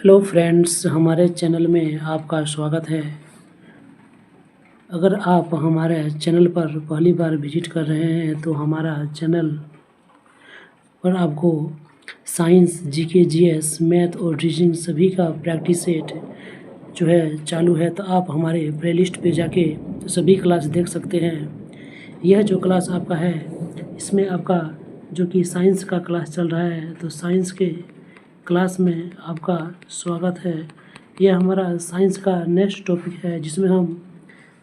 Hello friends, हमारे channel में आपका स्वागत है। अगर आप हमारे चैनल पर पहली बार विजिट कर रहे हैं तो हमारा चैनल पर आपको साइंस, जीके, जीएस, मैथ और रीजनिंग सभी का प्रैक्टिस सेट जो है चालू है। तो आप हमारे प्लेलिस्ट पे जाके सभी क्लास देख सकते हैं। यह जो क्लास आपका है इसमें आपका जो कि साइंस का क्लास चल रहा है, तो साइंस के क्लास में आपका स्वागत है। यह हमारा साइंस का नेक्स्ट टॉपिक है जिसमें हम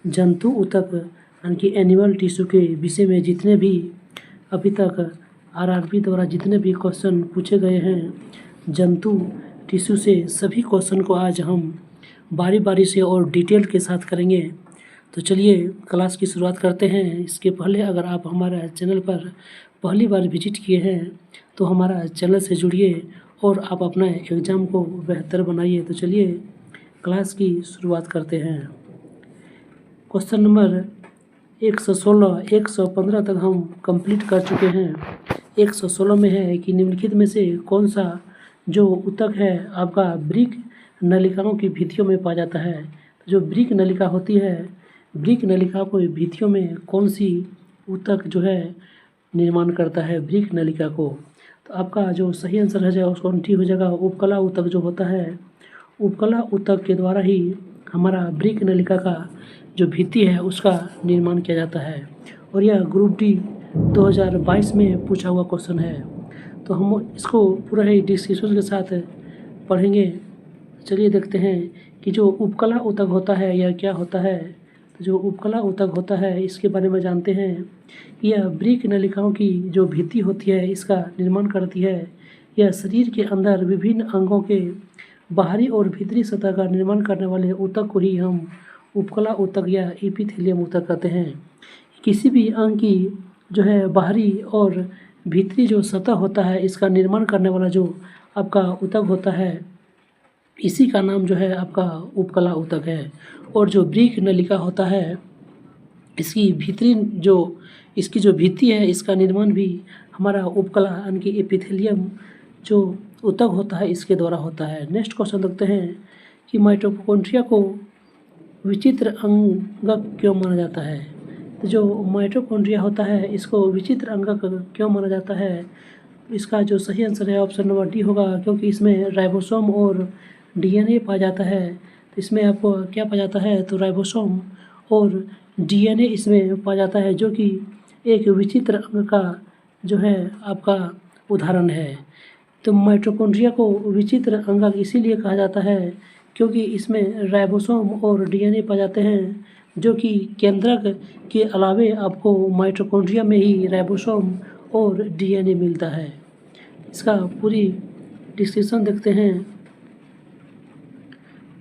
जंतु ऊतक यानी कि एनिमल टिश्यू के विषय में जितने भी अभी तक आरआरबी द्वारा जितने भी क्वेश्चन पूछे गए हैं जंतु टिश्यू से, सभी क्वेश्चन को आज हम बारी बारी से और डिटेल के साथ करेंगे। तो चलिए क्लास की शुरुआत करते हैं। इसके पहले अगर आप हमारा चैनल पर पहली बार विजिट किए हैं तो हमारा चैनल से जुड़िए और आप अपना एग्ज़ाम को बेहतर बनाइए। तो चलिए क्लास की शुरुआत करते हैं। क्वेश्चन नंबर 116, 115 तक हम कंप्लीट कर चुके हैं। 116 में है कि निम्नलिखित में से कौन सा जो ऊतक है आपका ब्रिक नलिकाओं की भित्तियों में पाया जाता है। तो जो ब्रिक नलिका होती है, ब्रिक नलिका को भित्तियों में कौन सी ऊतक जो है निर्माण करता है ब्रिक नलिका को। तो आपका जो सही आंसर है जाएगा उसको ठीक हो जाएगा उपकला ऊतक जो होता है। उपकला ऊतक के द्वारा ही हमारा ब्रिक नलिका का जो भित्ति है उसका निर्माण किया जाता है। और यह ग्रुप डी 2022 में पूछा हुआ क्वेश्चन है। तो हम इसको पूरा ही डिस्क्रिप्शन के साथ पढ़ेंगे। चलिए देखते हैं कि जो उपकला ऊतक होता है यह क्या होता है। तो जो उपकला ऊतक होता है इसके बारे में जानते हैं। यह ब्रिक नलिकाओं की जो भित्ति होती है इसका निर्माण करती है। यह शरीर के अंदर विभिन्न अंगों के बाहरी और भीतरी सतह का निर्माण करने वाले ऊतक को ही हम उपकला ऊतक या एपिथेलियम ऊतक कहते हैं। किसी भी अंग की जो है बाहरी और भीतरी जो सतह होता है इसका निर्माण करने वाला जो आपका ऊतक होता है इसी का नाम जो है आपका उपकला ऊतक है। और जो ब्रिक नलिका होता है इसकी भीतरी जो इसकी जो भित्ति है इसका निर्माण भी हमारा उपकला यानी कि एपिथेलियम जो ऊतक होता है इसके द्वारा होता है। नेक्स्ट क्वेश्चन देखते हैं कि माइटोकॉन्ड्रिया को विचित्र अंगक क्यों माना जाता है। तो जो माइटोकॉन्ड्रिया होता है इसको विचित्र अंगक क्यों माना जाता है। इसका जो सही आंसर है ऑप्शन नंबर डी होगा, क्योंकि इसमें राइबोसोम और डीएनए पाया जाता है। तो इसमें आपको क्या पाया जाता है, तो राइबोसोम और डीएनए इसमें पाया जाता है जो कि एक विचित्र अंग का जो है आपका उदाहरण है। तो माइटोकॉन्ड्रिया को विचित्र अंगक इसीलिए कहा जाता है क्योंकि इसमें राइबोसोम और डीएनए पाए जाते हैं जो कि केंद्रक के अलावे आपको माइटोकॉन्ड्रिया में ही राइबोसोम और डीएनए मिलता है। इसका पूरी डिस्क्रिप्शन देखते हैं।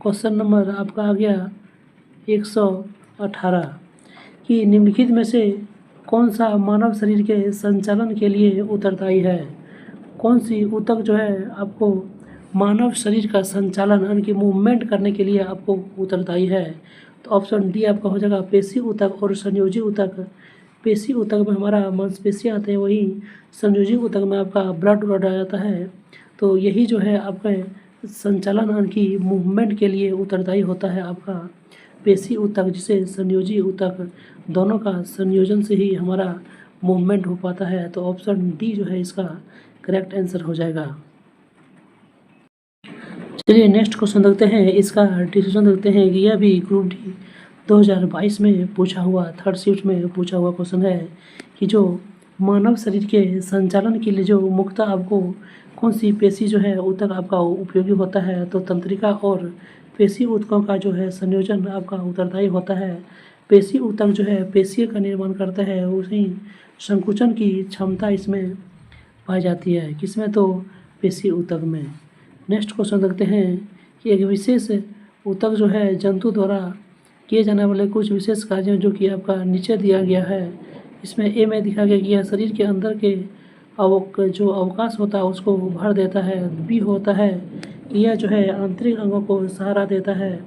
क्वेश्चन नंबर आपका आ गया 118 कि निम्नलिखित में से कौन सा मानव शरीर के संचालन के लिए उत्तरदायी है। कौन सी ऊतक जो है आपको मानव शरीर का संचालन यानी कि मूवमेंट करने के लिए आपको उत्तरदायी है। तो ऑप्शन डी आपका हो जाएगा पेशी ऊतक और संयोजी ऊतक। पेशी ऊतक में हमारा मांसपेशियाँ आते हैं, वही संयोजी ऊतक में आपका ब्लड आ जाता है। तो यही जो है आपका संचालन यानी कि मूवमेंट के लिए उत्तरदायी होता है आपका पेशी ऊतक, जिसे संयोजी ऊतक, दोनों का संयोजन से ही हमारा मूवमेंट हो पाता है। तो ऑप्शन डी जो है इसका करेक्ट आंसर हो जाएगा। चलिए नेक्स्ट क्वेश्चन देखते हैं। इसका डिसीजन देखते हैं कि यह भी ग्रुप डी 2022 में पूछा हुआ, थर्ड शिफ्ट में पूछा हुआ क्वेश्चन है कि जो मानव शरीर के संचालन के लिए जो मुख्यतः आपको कौन सी पेशी जो है ऊतक आपका उपयोगी होता है। तो तंत्रिका और पेशी ऊतकों का जो है संयोजन आपका उत्तरदायी होता है। पेशी ऊतक जो है पेशियों का निर्माण करता है, उसी संकुचन की क्षमता इसमें पाई जाती है। किसमें, तो पेशी ऊतक में। नेक्स्ट क्वेश्चन देखते हैं कि एक विशेष ऊतक जो है जंतु द्वारा किए जाने वाले कुछ विशेष कार्यों जो कि आपका नीचे दिया गया है। इसमें ए में दिखा गया कि यह शरीर के अंदर के जो अवकाश होता है उसको भर देता है। बी होता है कि यह जो है आंतरिक अंगों को सहारा देता है।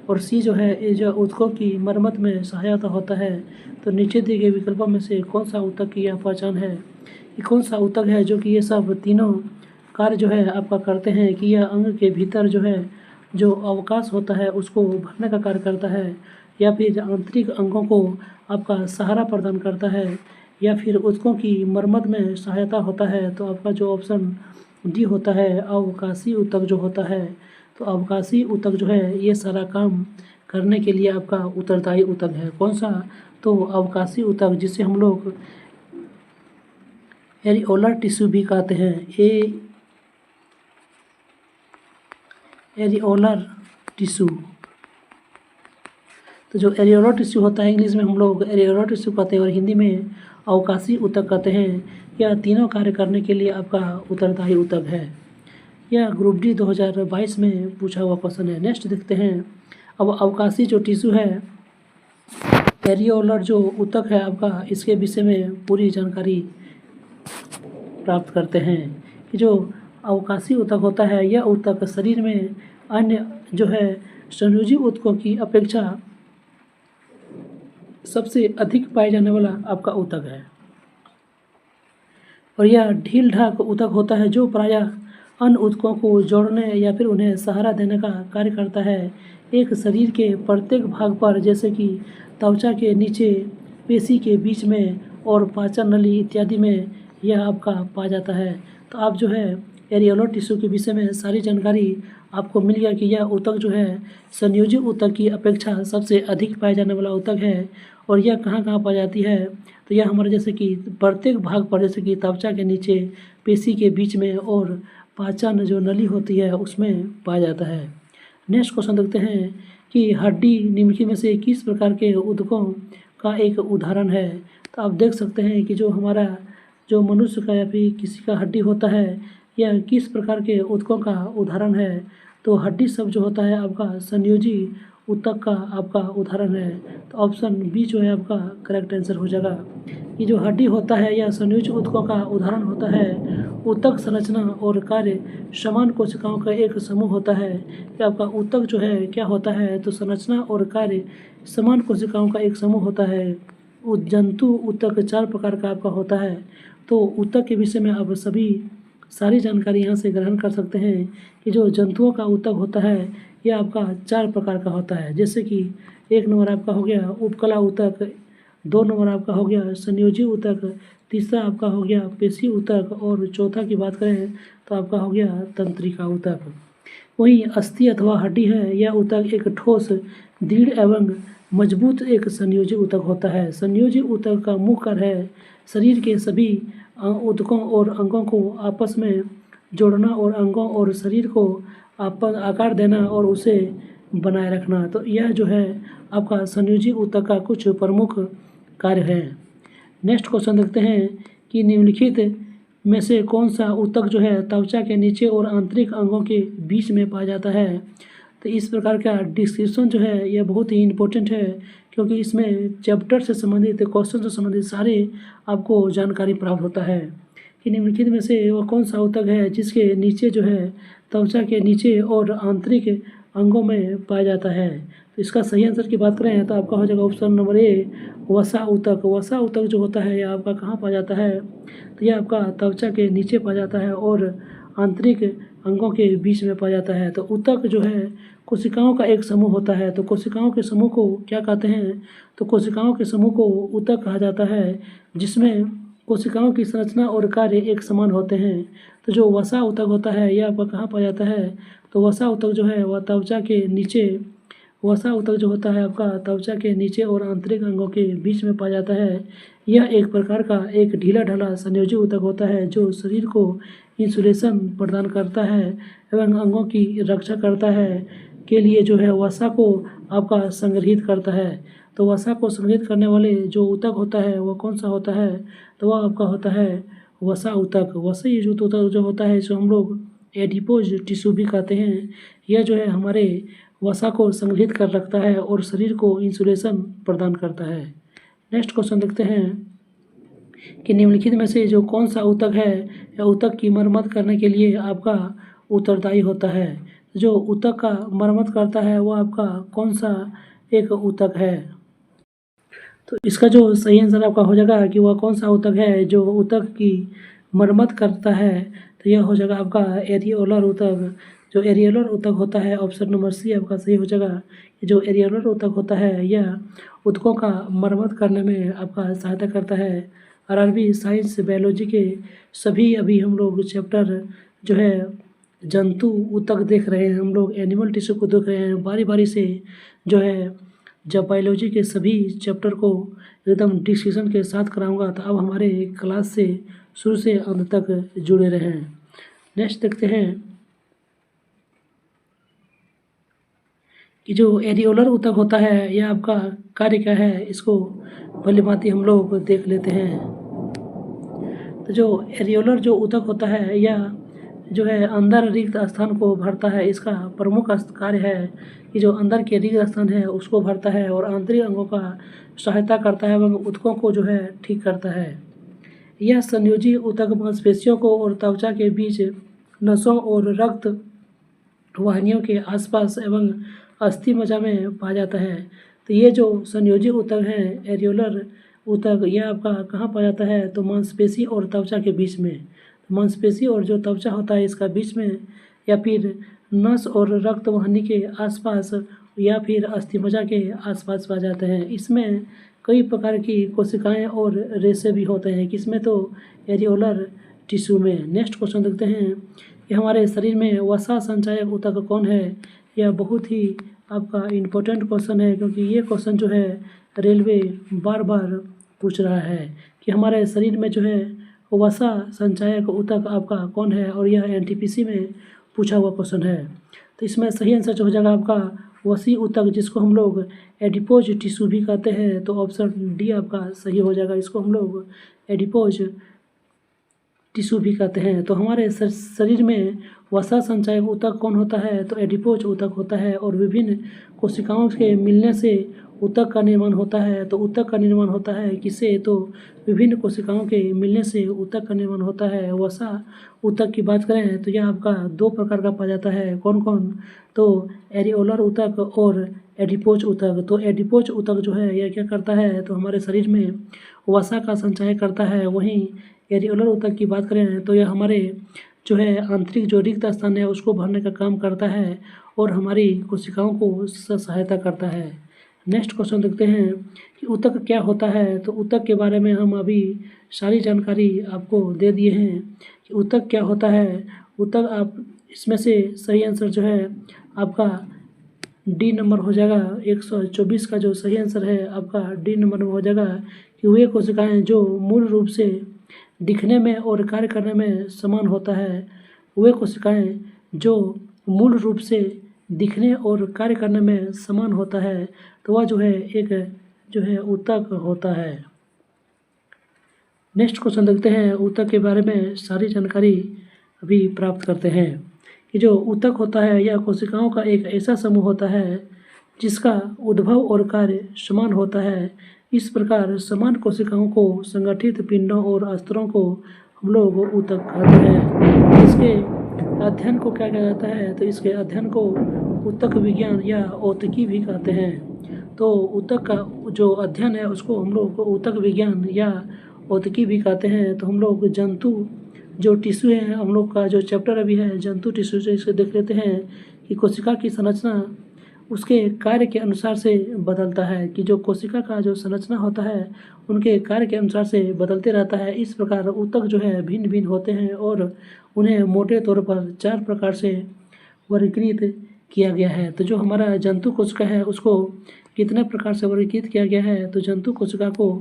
और सी जो है ये जो ऊतकों की मरम्मत में सहायता होता है। तो नीचे दिए गए विकल्पों में से कौन सा ऊतक की यह पहचान है। ये कौन सा ऊतक है जो कि ये सब तीनों कार्य जो है आपका करते हैं कि यह अंग के भीतर जो है जो अवकाश होता है उसको भरने का कार्य करता है, या फिर आंतरिक अंगों को आपका सहारा प्रदान करता है, या फिर ऊतकों की मरम्मत में सहायता होता है। तो आपका जो ऑप्शन डी होता है अवकाशी ऊतक जो होता है, तो अवकाशी ऊतक जो है ये सारा काम करने के लिए आपका उत्तरदायी ऊतक है। कौन सा? तो अवकाशी ऊतक, जिसे हम लोग एरियोलर टिश्यू भी कहते हैं। एरियोलर टिश्यू, तो जो एरियोलर टिश्यू होता है इंग्लिश में हम लोग एरियोलर टिश्यू कहते हैं और हिंदी में अवकाशी ऊतक कहते हैं। यह तीनों कार्य करने के लिए आपका उत्तरदायी ऊतक है। यह ग्रुप डी 2022 में पूछा हुआ क्वेश्चन है। नेक्स्ट देखते हैं। अब अवकाशी जो टिश्यू है, एरियोलर जो ऊतक है आपका, इसके विषय में पूरी जानकारी प्राप्त करते हैं कि जो अवकाशी ऊतक होता है यह ऊतक शरीर में अन्य जो है संयोजी ऊतकों की अपेक्षा सबसे अधिक पाए जाने वाला आपका ऊतक है, और यह ढील ढाक ऊतक होता है जो प्रायः अन्य ऊतकों को जोड़ने या फिर उन्हें सहारा देने का कार्य करता है। एक शरीर के प्रत्येक भाग पर, जैसे कि त्वचा के नीचे, पेशी के बीच में और पाचन नली इत्यादि में यह आपका पाया जाता है। तो आप जो है एरियोलर टिश्यू के विषय में सारी जानकारी आपको मिल गया कि यह ऊतक जो है संयोजी ऊतक की अपेक्षा सबसे अधिक पाया जाने वाला ऊतक है, और यह कहाँ कहाँ पाई जाती है। तो यह हमारे जैसे कि प्रत्येक भाग पर, जैसे कि त्वचा के नीचे, पेशी के बीच में और पाचन जो नली होती है उसमें पाया जाता है। नेक्स्ट क्वेश्चन देखते हैं कि हड्डी निम्नलिखित में से किस प्रकार के ऊतकों का एक उदाहरण है। तो आप देख सकते हैं कि जो हमारा जो मनुष्य का या फिर किसी का हड्डी होता है यह किस प्रकार के ऊतकों का उदाहरण है। तो हड्डी सब जो होता है आपका संयोजी ऊतक का आपका उदाहरण है। तो ऑप्शन बी जो है आपका करेक्ट आंसर हो जाएगा। ये जो हड्डी होता है यह संयोजी ऊतकों का उदाहरण होता है। ऊतक संरचना और कार्य समान कोशिकाओं का एक समूह होता है। कि आपका ऊतक जो है क्या होता है, तो संरचना और कार्य समान कोशिकाओं का एक समूह होता है। जंतु ऊतक 4 प्रकार का आपका होता है। तो ऊतक के विषय में आप सभी सारी जानकारी यहाँ से ग्रहण कर सकते हैं कि जो जंतुओं का ऊतक होता है यह आपका 4 प्रकार का होता है। जैसे कि 1 नंबर आपका हो गया उपकला ऊतक, 2 नंबर आपका हो गया संयोजी ऊतक, तीसरा आपका हो गया पेशी ऊतक, और चौथा की बात करें तो आपका हो गया तंत्रिका ऊतक। वही अस्थि अथवा हड्डी है, यह ऊतक एक ठोस, दृढ़ एवं मजबूत एक संयोजी ऊतक होता है। संयोजी ऊतक का मुख्य कार्य है शरीर के सभी ऊतकों और अंगों को आपस में जोड़ना और अंगों और शरीर को आकार देना और उसे बनाए रखना। तो यह जो है आपका संयोजी ऊतक का कुछ प्रमुख कार्य है। नेक्स्ट क्वेश्चन देखते हैं कि निम्नलिखित में से कौन सा ऊतक जो है त्वचा के नीचे और आंतरिक अंगों के बीच में पाया जाता है। तो इस प्रकार का डिस्क्रिप्शन जो है यह बहुत ही इम्पोर्टेंट है, क्योंकि इसमें चैप्टर से संबंधित, क्वेश्चन से संबंधित सारे आपको जानकारी प्राप्त होता है कि निम्नलिखित में से वह कौन सा ऊतक है जिसके नीचे जो है त्वचा के नीचे और आंतरिक अंगों में पाया जाता है। तो इसका सही आंसर की बात करें तो आपका हो जाएगा ऑप्शन नंबर ए वसा ऊतक। वसा ऊतक जो होता है यह आपका कहाँ पाया जाता है, तो यह आपका त्वचा के नीचे पाया जाता है और आंतरिक अंगों के बीच में पाया जाता है। तो ऊतक जो है कोशिकाओं का एक समूह होता है। तो कोशिकाओं के समूह को क्या कहते हैं, तो कोशिकाओं के समूह को ऊतक कहा जाता है, जिसमें कोशिकाओं की संरचना और कार्य एक समान होते हैं। तो जो वसा ऊतक होता है यह आपका कहाँ पाया जाता है, तो वसा ऊतक जो है वह त्वचा के नीचे, वसा ऊतक जो होता है आपका त्वचा के नीचे और आंतरिक अंगों के बीच में पाया जाता है। यह एक प्रकार का एक ढीला ढाला संयोजी ऊतक होता है जो शरीर को इंसुलेशन प्रदान करता है एवं अंगों की रक्षा करता है के लिए जो है वसा को आपका संग्रहित करता है। तो वसा को संग्रहित करने वाले जो ऊतक होता है वह कौन सा होता है, तो वह आपका होता है वसा ऊतक। वसा जो ऊतक जो होता है इसको हम लोग एडिपोज टिश्यू भी कहते हैं। यह जो है हमारे वसा को संग्रहित कर रखता है और शरीर को इंसुलेशन प्रदान करता है। नेक्स्ट क्वेश्चन देखते हैं कि निम्नलिखित में से जो कौन सा ऊतक है या ऊतक की मरम्मत करने के लिए आपका उत्तरदायी होता है। जो ऊतक का मरम्मत करता है वह आपका कौन सा एक ऊतक है, तो इसका जो सही आंसर आपका हो जाएगा कि वह कौन सा ऊतक है जो ऊतक की मरम्मत करता है। तो यह हो जाएगा आपका एरियोलर ऊतक। जो एरियोलर ऊतक होता है, ऑप्शन नंबर सी आपका सही हो जाएगा। जो एरियोलर ऊतक होता है यह ऊतकों का मरम्मत करने में आपका सहायता करता है। आरआरबी साइंस बायोलॉजी के सभी अभी हम लोग चैप्टर जो है जंतु ऊतक देख रहे हैं, हम लोग एनिमल टिश्यू को देख रहे हैं बारी बारी से। जो है जब बायोलॉजी के सभी चैप्टर को एकदम डिस्कशन के साथ कराऊंगा, तो अब हमारे क्लास से शुरू से अंत तक जुड़े रहें। नेक्स्ट देखते हैं कि जो एरियोलर ऊतक होता है यह आपका कार्य क्या है, इसको भली भांति हम लोग देख लेते हैं। तो जो एरियोलर जो ऊतक होता है यह जो है अंदर रिक्त स्थान को भरता है। इसका प्रमुख कार्य है कि जो अंदर के रिक्त स्थान है उसको भरता है और आंतरिक अंगों का सहायता करता है एवं ऊतकों को जो है ठीक करता है। यह संयोजी ऊतक मांसपेशियों को और त्वचा के बीच नसों और रक्त वाहिनियों के आसपास एवं अस्थि मज्जा में पाया जाता है। तो ये जो संयोजी ऊतक है एरियोलर ऊतक, यह आपका कहाँ पाया जाता है, तो मांसपेशी और त्वचा के बीच में। मांसपेशी और जो त्वचा होता है इसका बीच में, या फिर नस और रक्त वाहिनी के आसपास, या फिर अस्थि मज्जा के आसपास पाए जाते हैं। इसमें कई प्रकार की कोशिकाएं और रेशे भी होते हैं, किसमें, तो एरियोलर टिश्यू में। नेक्स्ट क्वेश्चन देखते हैं कि हमारे शरीर में वसा संचायक ऊतक कौन है। यह बहुत ही आपका इम्पोर्टेंट क्वेश्चन है, क्योंकि ये क्वेश्चन जो है रेलवे बार बार पूछ रहा है कि हमारे शरीर में जो है वसा संचायक ऊतक आपका कौन है, और यह एनटीपीसी में पूछा हुआ क्वेश्चन है। तो इसमें सही आंसर जो हो जाएगा आपका वसी ऊतक, जिसको हम लोग एडिपोज टिश्यू भी कहते हैं। तो ऑप्शन डी आपका सही हो जाएगा, इसको हम लोग एडिपोज टिश्यू भी कहते हैं। तो हमारे शरीर में वसा संचायक ऊतक कौन होता है, तो एडिपोज ऊतक होता है, और विभिन्न कोशिकाओं के मिलने से ऊतक का निर्माण होता है। तो ऊतक का निर्माण होता है किससे, तो विभिन्न कोशिकाओं के मिलने से ऊतक का निर्माण होता है। वसा ऊतक की बात करें तो यह आपका दो प्रकार का पाया जाता है। कौन कौन, तो एरियोलर ऊतक और एडिपोज ऊतक। तो एडिपोज ऊतक जो है यह क्या करता है, तो हमारे शरीर में वसा का संचय करता है। वहीं एरियोलर ऊतक की बात करें तो यह हमारे जो है आंतरिक जो रिक्त स्थान है उसको भरने का काम करता है, और हमारी कोशिकाओं को सहायता करता है। नेक्स्ट क्वेश्चन देखते हैं कि ऊतक क्या होता है। तो ऊतक के बारे में हम अभी सारी जानकारी आपको दे दिए हैं कि ऊतक क्या होता है। ऊतक आप इसमें से सही आंसर जो है आपका डी नंबर हो जाएगा। 124 का जो सही आंसर है आपका डी नंबर में हो जाएगा कि वे कोशिकाएं जो मूल रूप से दिखने में और कार्य करने में समान होता है, वे कोशिकाएं जो मूल रूप से दिखने और कार्य करने में समान होता है, तो वह जो है एक जो है ऊतक होता है। नेक्स्ट क्वेश्चन देखते हैं, ऊतक के बारे में सारी जानकारी अभी प्राप्त करते हैं कि जो ऊतक होता है यह कोशिकाओं का एक ऐसा समूह होता है जिसका उद्भव और कार्य समान होता है। इस प्रकार समान कोशिकाओं को संगठित पिंडों और अस्तरों को हम लोग ऊतक कहते हैं। इसके अध्ययन को क्या कहा जाता है, तो इसके अध्ययन को ऊतक विज्ञान या औतकी भी कहते हैं। तो ऊतक का जो अध्ययन है उसको हम लोग ऊतक विज्ञान या औतकी भी कहते हैं। तो हम लोग जंतु जो टिश्यू है, हम लोग का जो चैप्टर अभी है जंतु टिश्यू से, इसे देख लेते हैं कि कोशिका की संरचना उसके कार्य के अनुसार से बदलता है, कि जो कोशिका का जो संरचना होता है उनके कार्य के अनुसार से बदलते रहता है। इस प्रकार ऊतक जो है भिन्न भिन्न होते हैं, और उन्हें मोटे तौर पर 4 प्रकार से वर्गीकृत किया गया है। तो जो हमारा जंतु कोशिका है उसको कितने प्रकार से वर्गीकृत किया गया है, तो जंतु कोशिका को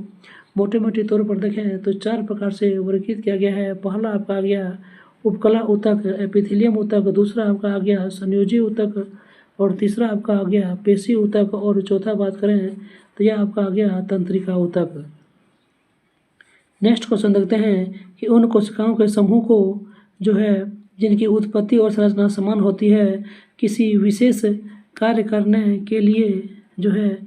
मोटे मोटे तौर पर देखें तो 4 प्रकार से वर्गीकृत किया गया है। पहला आपका आ गया उपकला ऊतक, एपिथेलियम ऊतक। दूसरा आपका आ गया संयोजी ऊतक, और तीसरा आपका आ गया पेशी ऊतक, और चौथा बात करें तो यह आपका आ गया तंत्रिका ऊतक। नेक्स्ट क्वेश्चन देखते हैं कि उन कोशिकाओं के समूह को जो है जिनकी उत्पत्ति और संरचना समान होती है, किसी विशेष कार्य करने के लिए जो है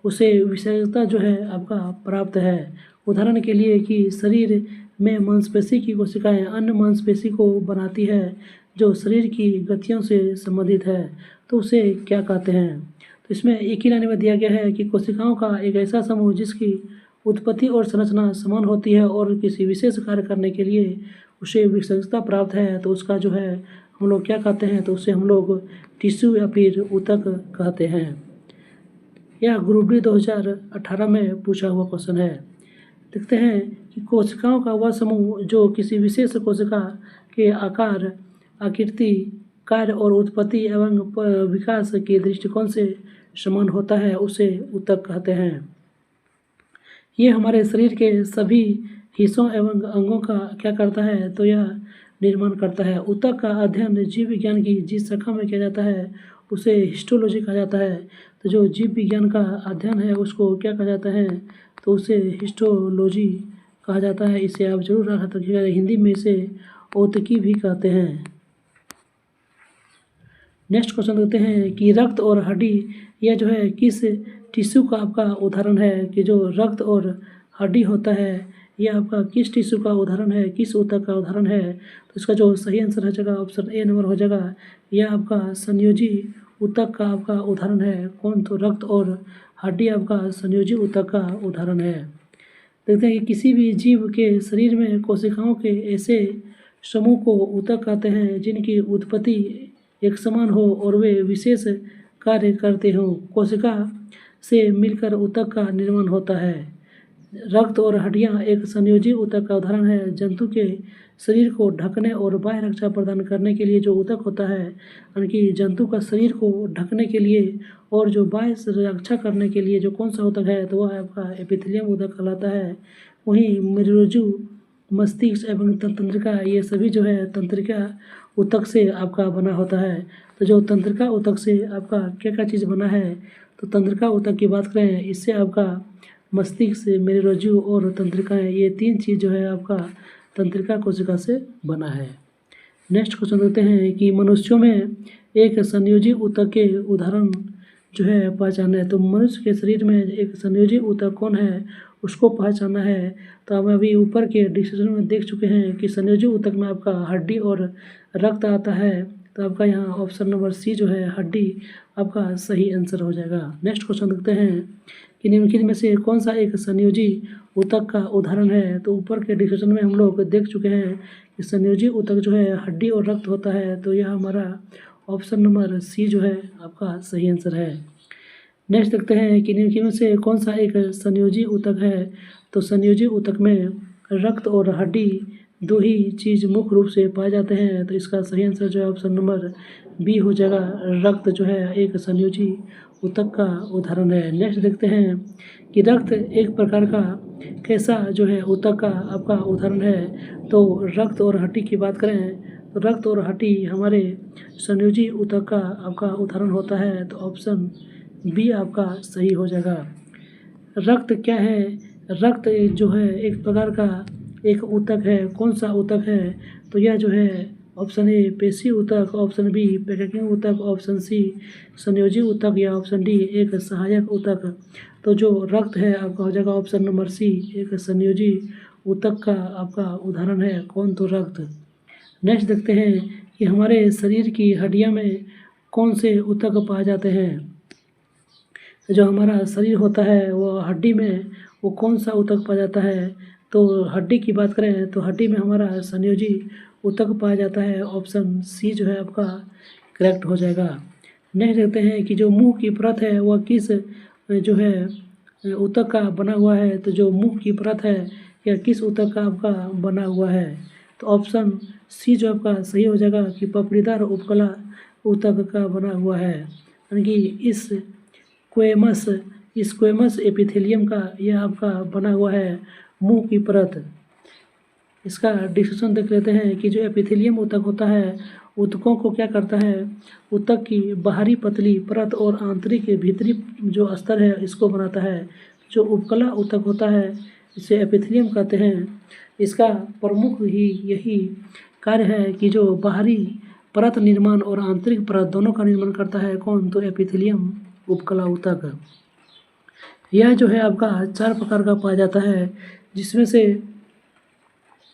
उसे विशेषता जो है आपका प्राप्त है। उदाहरण के लिए कि शरीर में मांसपेशी की कोशिकाएं अन्य मांसपेशी को बनाती है जो शरीर की गतियों से संबंधित है, तो उसे क्या कहते हैं। तो इसमें एक ही लाइन में दिया गया है कि कोशिकाओं का एक ऐसा समूह जिसकी उत्पत्ति और संरचना समान होती है और किसी विशेष कार्य करने के लिए उसे विशेषता प्राप्त है तो उसका जो है हम लोग क्या कहते हैं, तो उसे हम लोग टिश्यू या फिर ऊतक कहते हैं। यह ग्रुप डी 2018 में पूछा हुआ क्वेश्चन है। देखते हैं कि कोशिकाओं का वह समूह जो किसी विशेष कोशिका के आकार, आकृति, कार्य और उत्पत्ति एवं विकास के दृष्टिकोण से समान होता है उसे ऊतक कहते हैं। ये हमारे शरीर के सभी हिस्सों एवं अंगों का क्या करता है, तो यह निर्माण करता है। ऊतक का अध्ययन जीव विज्ञान की जिस शाखा में किया जाता है उसे हिस्टोलॉजी कहा जाता है। तो जो जीव विज्ञान का अध्ययन है उसको क्या कहा जाता है, तो उसे हिस्टोलॉजी कहा जाता है। इसे आप जरूर याद रखिएगा, हिंदी में इसे औतकी भी कहते हैं। नेक्स्ट क्वेश्चन देखते हैं कि रक्त और हड्डी यह जो है किस टिश्यू का आपका उदाहरण है, कि जो रक्त और हड्डी होता है यह आपका किस टिश्यू का उदाहरण है, किस ऊतक का उदाहरण है। तो इसका जो सही आंसर हो जाएगा ऑप्शन ए नंबर हो जाएगा। यह आपका संयोजी ऊतक का आपका उदाहरण है। कौन, तो रक्त और हड्डी आपका संयोजी ऊतक का उदाहरण है। देखते हैं कि किसी भी जीव के शरीर में कोशिकाओं के ऐसे समूह को ऊतक कहते हैं जिनकी उत्पत्ति एक समान हो और वे विशेष कार्य करते हों। कोशिका से मिलकर ऊतक का निर्माण होता है। रक्त और हड्डियां एक संयोजी ऊतक का उदाहरण है। जंतु के शरीर को ढकने और बाह्य रक्षा प्रदान करने के लिए जो ऊतक होता है, यानी कि जंतु का शरीर को ढकने के लिए और जो बाह्य रक्षा करने के लिए जो कौन सा ऊतक है, तो वह आपका एपिथेलियम ऊतक कहलाता है। वहीं मेरुरज्जु, मस्तिष्क एवं तंत्रिका ये सभी जो है तंत्रिका ऊतक से आपका बना होता है। तो जो तंत्रिका ऊतक से आपका क्या क्या चीज़ बना है, तो तंत्रिका ऊतक की बात करें इससे आपका मस्तिष्क, मेरुरज्जु और तंत्रिकाएं ये तीन चीज़ जो है आपका तंत्रिका कोशिका से बना है। नेक्स्ट क्वेश्चन देखते हैं कि मनुष्यों में एक संयोजी ऊतक के उदाहरण जो है पहचाना है। तो मनुष्य के शरीर में एक संयोजी ऊतक कौन है उसको पहचाना है। तो हम अभी ऊपर के डिस्कशन में देख चुके हैं कि संयोजी ऊतक में आपका हड्डी और रक्त आता है। तो आपका यहाँ ऑप्शन नंबर सी जो है हड्डी आपका सही आंसर हो जाएगा। नेक्स्ट क्वेश्चन देखते हैं कि निम्नलिखित में से कौन सा एक संयोजी ऊतक का उदाहरण है। तो ऊपर के डिस्कशन में हम लोग देख चुके हैं कि संयोजी ऊतक जो है हड्डी और रक्त होता है। तो यह हमारा ऑप्शन नंबर सी जो है आपका सही आंसर है। नेक्स्ट देखते हैं कि निम्नलिखित में से कौन सा एक संयोजी ऊतक है। तो संयोजी ऊतक में रक्त और हड्डी दो ही चीज़ मुख्य रूप से पाए जाते हैं। तो इसका सही आंसर जो है ऑप्शन नंबर बी हो जाएगा। रक्त जो है एक संयोजी ऊतक का उदाहरण है। नेक्स्ट देखते हैं कि रक्त एक प्रकार का कैसा जो है ऊतक का आपका उदाहरण है। तो रक्त और हड्डी की बात करें तो रक्त और हड्डी हमारे संयोजी ऊतक का आपका उदाहरण होता है। तो ऑप्शन बी आपका सही हो जाएगा। रक्त क्या है, रक्त जो है एक प्रकार का एक ऊतक है। कौन सा ऊतक है, तो यह जो है ऑप्शन ए पेशी ऊतक, ऑप्शन बी पैकेजिंग ऊतक, ऑप्शन सी संयोजी ऊतक या ऑप्शन डी एक सहायक ऊतक। तो जो रक्त है आपका हो जाएगा ऑप्शन नंबर सी एक संयोजी ऊतक का आपका उदाहरण है। कौन, तो रक्त। नेक्स्ट देखते हैं कि हमारे शरीर की हड्डियां में कौन से ऊतक पाए जाते हैं। जो हमारा शरीर होता है वो हड्डी में वो कौन सा ऊतक पाया जाता है। तो हड्डी की बात करें तो हड्डी में हमारा संयोजी ऊतक पाया जाता है। ऑप्शन सी जो है आपका करेक्ट हो जाएगा। नेक्स्ट देखते हैं कि जो मुंह की परत है वह किस जो है ऊतक का बना हुआ है। तो जो मुंह की परत है यह किस ऊतक का आपका बना हुआ है। तो ऑप्शन सी जो आपका सही हो जाएगा कि पपड़ीदार उपकला ऊतक का बना हुआ है, यानी कि इस स्क्वेमस एपिथेलियम का यह आपका बना हुआ है मुंह की परत। इसका डिस्कशन देख लेते हैं कि जो एपिथेलियम ऊतक होता है ऊतकों को क्या करता है, ऊतक की बाहरी पतली परत और आंतरिक भीतरी जो स्तर है इसको बनाता है। जो उपकला ऊतक होता है इसे एपिथेलियम कहते हैं। इसका प्रमुख ही यही कार्य है कि जो बाहरी परत निर्माण और आंतरिक परत दोनों का निर्माण करता है। कौन, तो एपिथेलियम उपकला ऊतक। यह जो है आपका 4 प्रकार का पाया जाता है, जिसमें से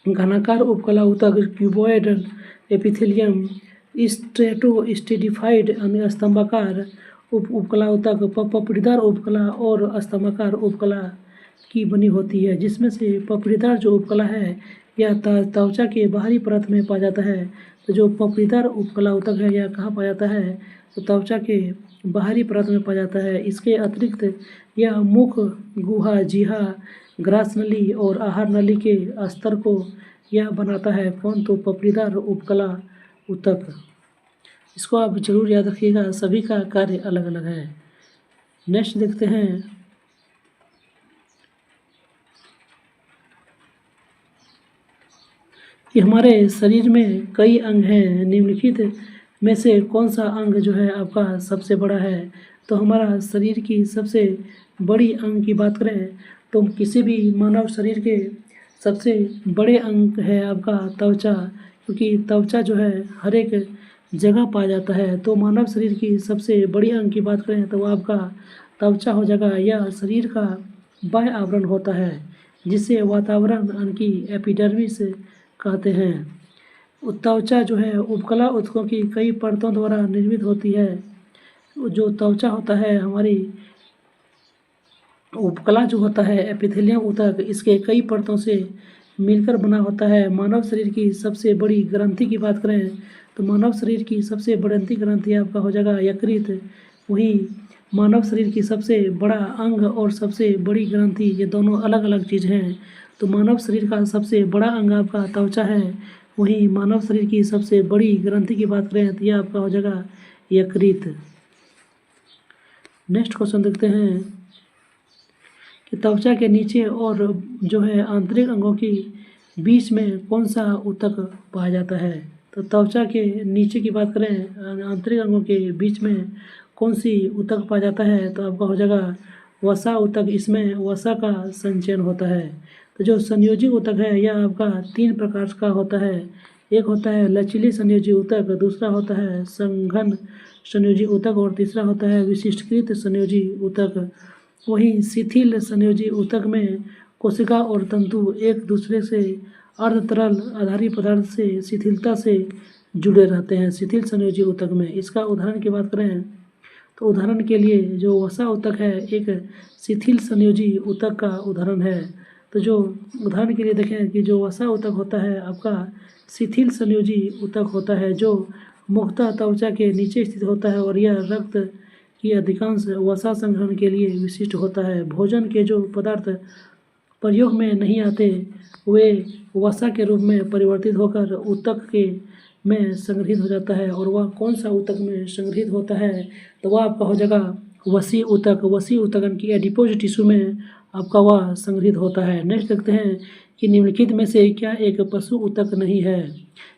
घनाकार उपकला ऊतक, क्यूबॉइड एपिथेलियम, स्ट्रेटिफाइड स्तंभाकार उपकला ऊतक, पपड़ीदार उपकला और स्तंभाकार उपकला की बनी होती है, जिसमें से पपड़ीदार जो उपकला है यह त्वचा के बाहरी परत में पाया जाता है। तो जो पपड़ीदार उपकला ऊतक है यह कहाँ पाया जाता है? तो त्वचा के बाहरी परत में पाया जाता है। इसके अतिरिक्त यह मुख, गुहा, जीहा, ग्रास नली और आहार नली के स्तर को यह बनाता है। कौन? तो पपड़ीदार उपकला ऊतक। इसको आप जरूर याद रखिएगा, सभी का कार्य अलग अलग है। नेक्स्ट देखते हैं कि हमारे शरीर में कई अंग हैं, निम्नलिखित में से कौन सा अंग जो है आपका सबसे बड़ा है? तो हमारा शरीर की सबसे बड़ी अंग की बात करें तो किसी भी मानव शरीर के सबसे बड़े अंग है आपका त्वचा, क्योंकि त्वचा जो है हर एक जगह पाया जाता है। तो मानव शरीर की सबसे बड़ी अंग की बात करें तो वो आपका त्वचा हो जाएगा। यह शरीर का बाह्य आवरण होता है जिसे वातावरण यानी कि एपिडर्मिस कहते हैं। त्वचा जो है उपकला ऊतकों की कई परतों द्वारा निर्मित होती है। जो त्वचा होता है हमारी उपकला जो होता है एपिथेलियम ऊतक, इसके कई परतों से मिलकर बना होता है। मानव शरीर की सबसे बड़ी ग्रंथि की बात करें तो मानव शरीर की सबसे बड़ी ग्रंथि आपका हो जाएगा यकृत। वहीं मानव शरीर की सबसे बड़ा अंग और सबसे बड़ी ग्रंथि ये दोनों अलग अलग चीज़ हैं। तो मानव शरीर का सबसे बड़ा अंग आपका त्वचा है, वहीं मानव शरीर की सबसे बड़ी ग्रंथि की बात करें तो यह आपका हो जाएगा यकृत। नेक्स्ट क्वेश्चन देखते हैं कि त्वचा के नीचे और जो है आंतरिक अंगों के बीच में कौन सा ऊतक पाया जाता है? तो त्वचा के नीचे की बात करें आंतरिक अंगों के बीच में कौन सी ऊतक पाया जाता है? तो आपका हो जाएगा वसा ऊतक। इसमें वसा का संचयन होता है। तो जो संयोजी ऊतक है यह आपका 3 प्रकार का होता है। एक होता है लचीली संयोजी ऊतक, दूसरा होता है संघन संयोजी ऊतक और तीसरा होता है विशिष्टकृत संयोजी ऊतक। वहीं शिथिल संयोजी ऊतक में कोशिका और तंतु एक दूसरे से अर्ध तरल आधारी पदार्थ से शिथिलता से जुड़े रहते हैं। शिथिल संयोजी ऊतक में इसका उदाहरण की बात करें तो उदाहरण के लिए जो वसा ऊतक है एक शिथिल संयोजी ऊतक का उदाहरण है। तो जो उदाहरण के लिए देखें कि जो वसा ऊतक होता है आपका शिथिल संयोजी ऊतक होता है, जो मुख्यतः त्वचा के नीचे स्थित होता है और यह रक्त की अधिकांश वसा संग्रहण के लिए विशिष्ट होता है। भोजन के जो पदार्थ प्रयोग में नहीं आते वे वसा के रूप में परिवर्तित होकर ऊतक के में संग्रहित हो जाता है। और वह कौन सा ऊतक में संग्रहित होता है? तो वह आपका हो जाएगा वसी ऊतक। वसी ऊतक की एडिपोज टिश्यू में आपका वह संग्रहित होता है। नेक्स्ट देखते हैं कि निम्नलिखित में से क्या एक पशु ऊतक नहीं है?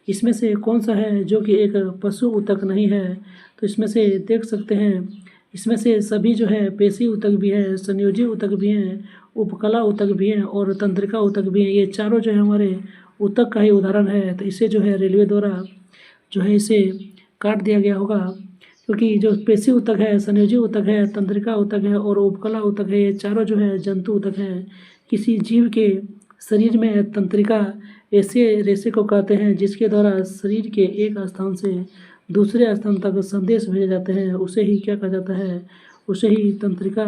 इसमें से कौन सा है जो कि एक पशु ऊतक नहीं है? तो इसमें से देख सकते हैं, इसमें से सभी जो है पेशी ऊतक भी है, संयोजी ऊतक भी हैं, उपकला ऊतक भी हैं और तंत्रिका ऊतक भी हैं। ये चारों जो है हमारे ऊतक का ही उदाहरण है। तो इसे जो है रेलवे द्वारा जो है इसे काट दिया गया होगा, क्योंकि जो पेशी ऊतक है, संयोजी ऊतक है, तंत्रिका ऊतक है और उपकला ऊतक है, ये चारों जो है जंतु ऊतक हैं। किसी जीव के शरीर में तंत्रिका ऐसे रेशे को कहते हैं जिसके द्वारा शरीर के एक स्थान से दूसरे स्थान तक संदेश भेजे जाते हैं। उसे ही क्या कहा जाता है? उसे ही तंत्रिका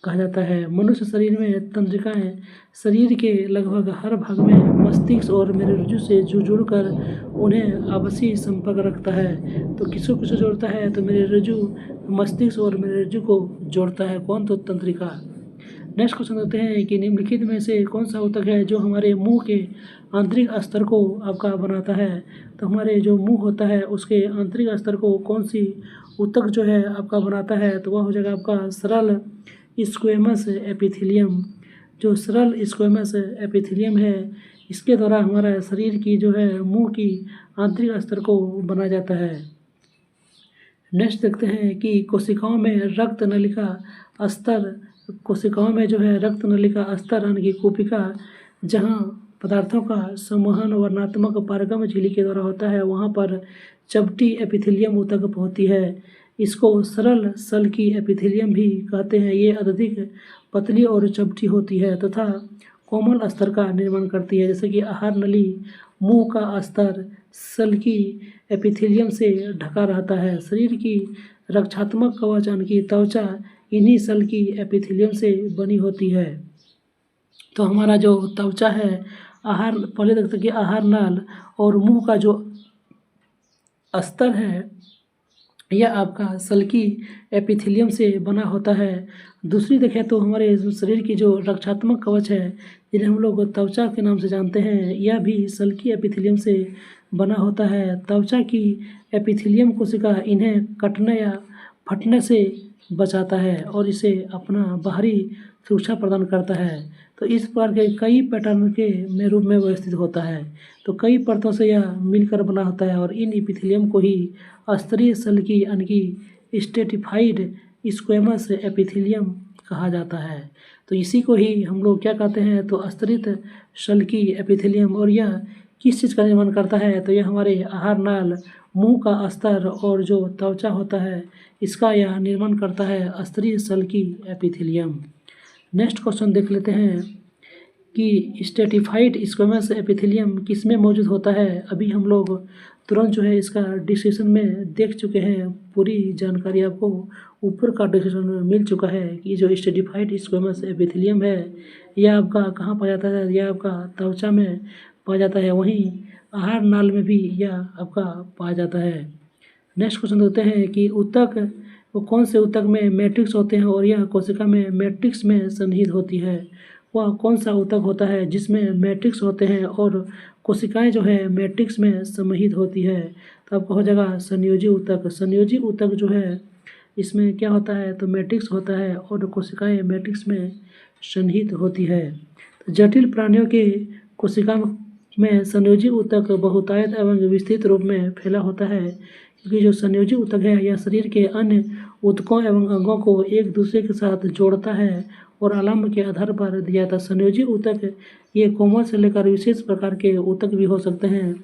कहा जाता है। मनुष्य शरीर में तंत्रिकाएं शरीर के लगभग हर भाग में मस्तिष्क और मेरुरज्जु से जुड़कर उन्हें आपसी संपर्क रखता है। तो किसको किसको जोड़ता है? तो मेरुरज्जु मस्तिष्क और मेरुरज्जु को जोड़ता है। कौन? तो तंत्रिका। नेक्स्ट क्वेश्चन होते हैं कि निम्नलिखित में से कौन सा ऊतक है जो हमारे मुंह के आंतरिक स्तर को आपका बनाता है? तो हमारे जो मुंह होता है उसके आंतरिक स्तर को कौन सी ऊतक जो है आपका बनाता है? तो वह हो जाएगा आपका सरल स्क्वेमस एपिथेलियम। जो सरल स्क्वेमस एपिथेलियम है इसके द्वारा हमारा शरीर की जो है मुंह की आंतरिक स्तर को बनाया जाता है। नेक्स्ट देखते हैं कि कोशिकाओं में रक्त नलिका स्तर, कोशिकाओं में जो है रक्त नलिका स्तर यानी कि कोशिका जहाँ पदार्थों का संवहन वर्णात्मक पारगम झिल्ली के द्वारा होता है वहाँ पर चपटी एपिथेलियम ऊतक होती है। इसको सरल सल की एपिथेलियम भी कहते हैं। ये अत्यधिक पतली और चपटी होती है तथा कोमल स्तर का निर्माण करती है, जैसे कि आहार नली, मुंह का स्तर सल्की एपिथेलियम से ढका रहता है। शरीर की रक्षात्मक कवच यानी कि त्वचा इन्हीं सल्की एपिथेलियम से बनी होती है। तो हमारा जो त्वचा है, आहार पहले देखते हैं कि आहार नाल और मुंह का जो अस्तर है यह आपका सल्की एपिथेलियम से बना होता है। दूसरी देखें तो हमारे शरीर की जो रक्षात्मक कवच है, जिन्हें हम लोग त्वचा के नाम से जानते हैं, यह भी सल्की एपिथेलियम से बना होता है। त्वचा की एपिथेलियम कोशिका इन्हें कटने या फटने से बचाता है और इसे अपना बाहरी सुरक्षा प्रदान करता है। तो इस प्रकार के कई पैटर्न के में रूप में व्यवस्थित होता है। तो कई परतों से यह मिलकर बना होता है और इन एपिथेलियम को ही स्तरीय सल्की यानी कि स्ट्रेटिफाइड स्क्वेमस एपिथेलियम कहा जाता है। तो इसी को ही हम लोग क्या कहते हैं, तो स्तरित सल्की एपिथेलियम। और यह किस चीज़ का निर्माण करता है, तो यह हमारे आहार नाल, मुंह का अस्तर और जो त्वचा होता है इसका यह निर्माण करता है स्तरीय सल्की एपिथेलियम। नेक्स्ट क्वेश्चन देख लेते हैं कि स्ट्रेटिफाइड स्क्वेमस एपिथेलियम किस में मौजूद होता है। अभी हम लोग तुरंत जो है इसका डिस्क्रिप्शन में देख चुके हैं, पूरी जानकारी आपको ऊपर का डिस्क्रिप्शन में मिल चुका है कि जो स्ट्रेटिफाइड स्क्वेमस एपिथेलियम है यह आपका कहाँ पाया जाता है, यह आपका त्वचा में पाया जाता है, वहीं आहार नाल में भी यह आपका पाया जाता है। नेक्स्ट क्वेश्चन देखते हैं कि ऊतक वो कौन से ऊतक में मैट्रिक्स होते हैं और यह कोशिका में मैट्रिक्स में सन्निहित होती है। वह कौन सा ऊतक होता है जिसमें मैट्रिक्स होते हैं और कोशिकाएं जो है मैट्रिक्स में समाहित होती है। तो आपको हो जाएगा संयोजी ऊतक। संयोजी ऊतक जो है इसमें क्या होता है, तो मैट्रिक्स होता है और कोशिकाएं मैट्रिक्स में सन्निहित होती है। तो जटिल प्राणियों के कोशिका में संयोजी ऊतक बहुतायत एवं विस्तृत रूप में फैला होता है, क्योंकि जो संयोजी ऊतक है यह शरीर के अन्य ऊतकों एवं अंगों को एक दूसरे के साथ जोड़ता है और आलम्ब के आधार पर दिया जाता है। संयोजी ऊतक ये कोमल से लेकर विशेष प्रकार के ऊतक भी हो सकते हैं।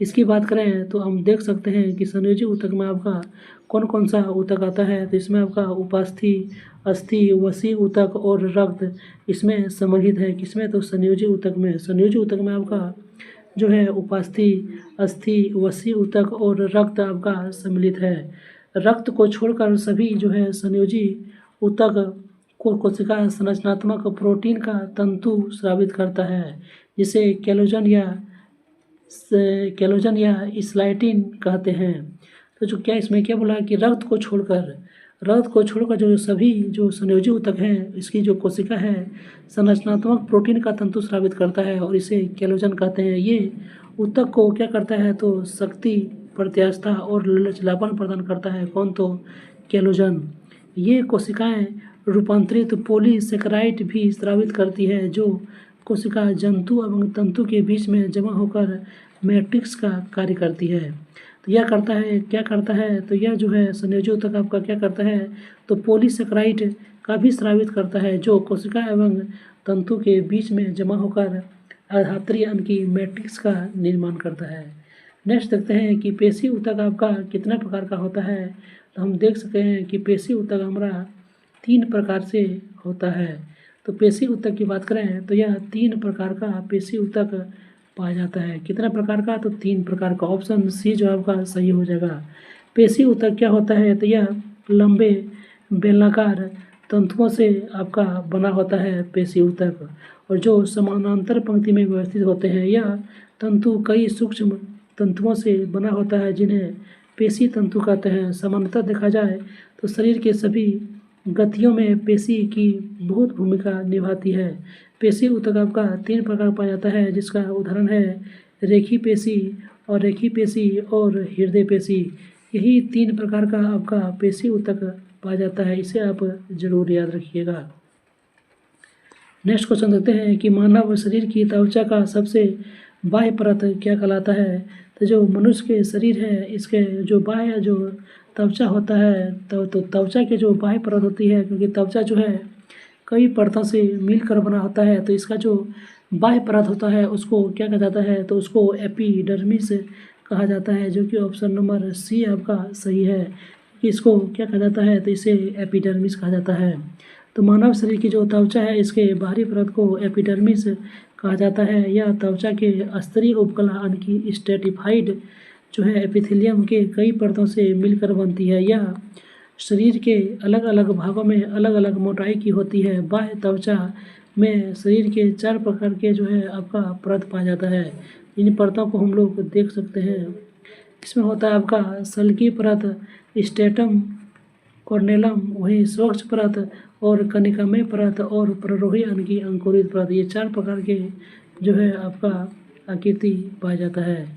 इसकी बात करें तो हम देख सकते हैं कि संयोजी ऊतक में आपका कौन कौन सा ऊतक आता है। तो इसमें आपका उपास्थि, अस्थि, वसी ऊतक और रक्त इसमें सम्मिलित है। किसमें, तो संयोजी ऊतक में। संयोजी ऊतक में आपका जो है उपास्थि, अस्थि, वसी ऊतक और रक्त आपका सम्मिलित है। रक्त को छोड़कर सभी जो है संयोजी ऊतक को कोशिका संरचनात्मक प्रोटीन का तंतु स्रावित करता है, जिसे कैलोजन या स्लाइटिन कहते हैं। तो जो क्या इसमें क्या बोला कि रक्त को छोड़कर जो सभी जो संयोजी ऊतक हैं इसकी जो कोशिका है संरचनात्मक प्रोटीन का तंतु स्रावित करता है और इसे कैलोजन कहते हैं। ये ऊतक को क्या करता है, तो शक्ति, प्रत्यास्थता और लचीलापन प्रदान करता है। कौन, तो कैलोजन। ये कोशिकाएं रूपांतरित पॉलीसेकेराइड भी स्रावित करती है, जो कोशिका जंतु एवं तंतु के बीच में जमा होकर मैट्रिक्स का कार्य करती है। तो यह क्या करता है, तो यह जो है संयोजी ऊतक आपका क्या करता है, तो पॉलीसेकेराइड का भी स्रावित करता है, जो कोशिका एवं तंतु के बीच में जमा होकर आधात्री यानी कि मैट्रिक्स का निर्माण करता है। नेक्स्ट देखते हैं कि पेशी ऊतक आपका कितना प्रकार का होता है। तो हम देख सकते हैं कि पेशी ऊतक हमारा 3 प्रकार से होता है। तो पेशी ऊतक की बात करें तो यह 3 प्रकार का पेशी ऊतक पाया जाता है। कितना प्रकार का, तो 3 प्रकार का। ऑप्शन सी जो आपका सही हो जाएगा। पेशी ऊतक क्या होता है, तो यह लंबे बेलनाकार तंतुओं से आपका बना होता है पेशी ऊतक, और जो समानांतर पंक्ति में व्यवस्थित होते हैं। यह तंतु कई सूक्ष्म तंतुओं से बना होता है, जिन्हें पेशी तंतु कहते हैं। सामान्यतः देखा जाए तो शरीर के सभी गतियों में पेशी की बहुत भूमिका निभाती है। पेशी ऊतक आपका 3 प्रकार पाया जाता है, जिसका उदाहरण है रेखी पेशी और हृदय पेशी। यही 3 प्रकार का आपका पेशी ऊतक पाया जाता है, इसे आप जरूर याद रखिएगा। नेक्स्ट क्वेश्चन देखते हैं कि मानव शरीर की त्वचा का सबसे बाह्य परत क्या कहलाता है। तो जो मनुष्य के शरीर है इसके जो बाह्य जो त्वचा होता है, तो त्वचा के जो बाह्य परत होती है, क्योंकि त्वचा जो है कई परतों से मिलकर बना होता है, तो इसका जो बाह्य परत होता है उसको क्या कहा जाता है, तो उसको एपिडर्मिस कहा जाता है, जो कि ऑप्शन नंबर सी आपका सही है कि इसको क्या कहा जाता है, तो इसे एपिडर्मिस कहा जाता है। तो मानव शरीर की जो त्वचा है इसके बाहरी परत को एपिडर्मिस कहा जाता है। यह त्वचा के स्तरीय उपकला यानी कि स्ट्रेटिफाइड जो है एपिथेलियम के कई परतों से मिलकर बनती है। यह शरीर के अलग अलग भागों में अलग अलग मोटाई की होती है। बाह्य त्वचा में शरीर के 4 प्रकार के जो है आपका परत पाया जाता है। इन परतों को हम लोग देख सकते हैं। इसमें होता है आपका सल्की परत, स्ट्रेटम, कॉर्नेलम, वहीं स्वच्छ परत और कनिकामय परत और प्ररोही यानी कि अंकुरित परत। ये 4 प्रकार के जो है आपका आकृति पाया जाता है।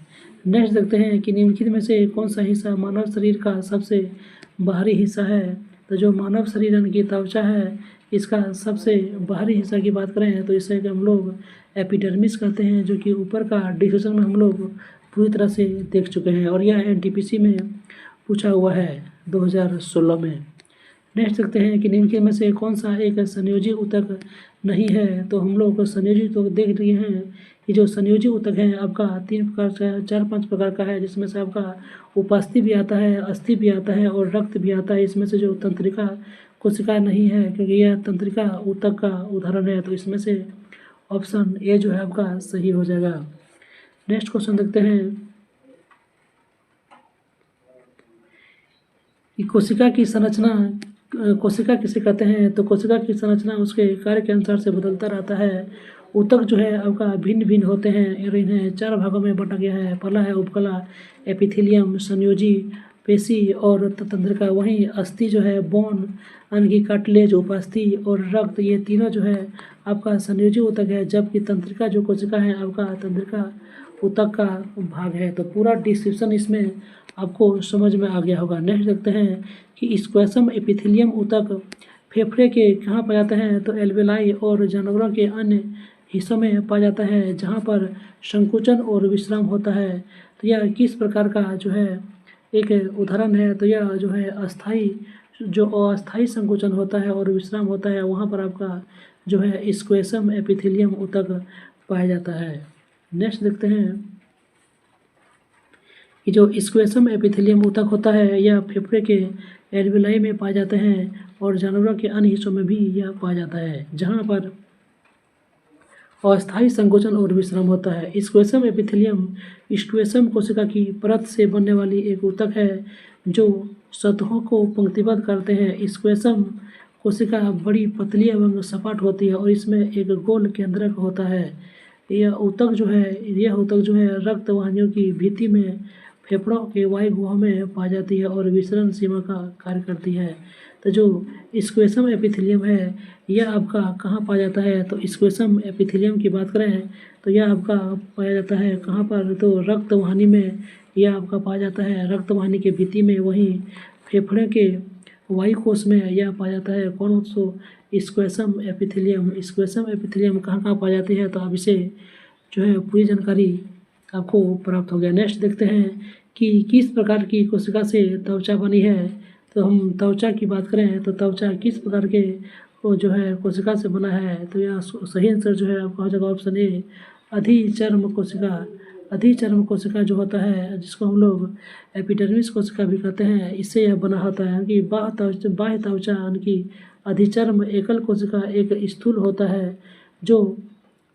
नेक्स्ट देखते हैं कि निम्नलिखित में से कौन सा हिस्सा मानव शरीर का सबसे बाहरी हिस्सा है। तो जो मानव शरीर यानी कि त्वचा है, इसका सबसे बाहरी हिस्सा की बात करें तो इसे हम लोग एपिडर्मिस कहते हैं, जो कि ऊपर का डिस्कशन में हम लोग पूरी तरह से देख चुके हैं और यह एनटीपीसी में पूछा हुआ है 2016 में। नेक्स्ट देखते हैं कि निम्नलिखित में से कौन सा एक संयोजी ऊतक नहीं है। तो हम लोग संयोजी ऊतक देख रहे हैं कि जो संयोजी ऊतक है आपका 3 प्रकार का 4-5 प्रकार का है, जिसमें से आपका उपास्थि भी आता है, अस्थि भी आता है और रक्त भी आता है। इसमें से जो तंत्रिका कोशिका नहीं है, क्योंकि यह तंत्रिका ऊतक का उदाहरण है, तो इसमें से ऑप्शन ए जो है आपका सही हो जाएगा। नेक्स्ट क्वेश्चन देखते हैं कि कोशिका की संरचना, कोशिका किसे कहते हैं। तो कोशिका की संरचना उसके कार्य के अनुसार से बदलता रहता है। ऊतक जो है आपका भिन्न भिन्न होते हैं और इन्हें 4 भागों में बांटा गया है। पहला है उपकला, एपिथेलियम, संयोजी, पेशी और तंत्रिका। वहीं अस्थि जो है बोन, यानी कार्टिलेज, उपास्थि और रक्त, ये तीनों जो है आपका संयोजी ऊतक है, जबकि तंत्रिका जो कोशिका है आपका तंत्रिका ऊतक का भाग है। तो पूरा डिस्क्रिप्शन इसमें आपको समझ में आ गया होगा। नेक्स्ट देखते हैं कि स्क्वैशम एपिथेलियम ऊतक फेफड़े के कहाँ पाया जाता है। तो एल्वेलाई और जानवरों के अन्य हिस्सों में पाया जाता है, जहाँ पर संकुचन और विश्राम होता है। तो यह किस प्रकार का जो है एक उदाहरण है। तो यह जो है अस्थाई, जो अस्थाई संकुचन होता है और विश्राम होता है, वहाँ पर आपका जो है स्क्वैशम एपिथेलियम ऊतक पाया जाता है। नेक्स्ट देखते हैं कि जो स्क्वैशम एपिथेलियम ऊतक होता है यह फेफड़े के एल्वेलाई में पाए जाते हैं और जानवरों के अन्य हिस्सों में भी यह पाया जाता है, जहाँ पर अस्थायी संकोचन और विश्राम होता है। स्क्वैशम एपिथेलियम स्क्वैशम कोशिका की परत से बनने वाली एक ऊतक है जो सतहों को पंक्तिबद्ध करते हैं। स्क्वैशम कोशिका बड़ी पतली एवं सपाट होती है और इसमें एक गोल केंद्रक होता है। यह ऊतक जो है रक्त वाहिनियों की भित्ति में फेफड़ों के वायु गुहा में पाई जाती है और विसरण सीमा का कार्य करती है। तो जो स्क्वैशम एपिथेलियम है यह आपका कहाँ पाया जाता है। तो स्क्वैशम एपिथेलियम की बात करें तो यह आपका पाया जाता है कहाँ पर। तो रक्त वाहिनी में यह आपका पाया जाता है, रक्त वाहिनी के भित्ति में। वहीं फेफड़े के वायु कोश में यह पाया जाता है। कौन सो स्क्वैशम एपिथेलियम। स्क्वैशम एपिथेलियम कहाँ कहाँ पाई जाती है, तो आप इसे जो है पूरी जानकारी आपको प्राप्त हो गया। नेक्स्ट देखते हैं कि किस प्रकार की कोशिका से त्वचा बनी है। तो हम त्वचा की बात करें तो त्वचा किस प्रकार के वो जो है कोशिका से बना है। तो यह सही आंसर जो है आपका हो जाएगा ऑप्शन ए, अधिचर्म कोशिका। अधिचर्म कोशिका जो होता है, जिसको हम लोग एपिडर्मिस कोशिका भी कहते हैं, इससे यह बना होता है कि बाह्य त्वचा यानी कि अधिचर्म एकल कोशिका एक स्थूल होता है जो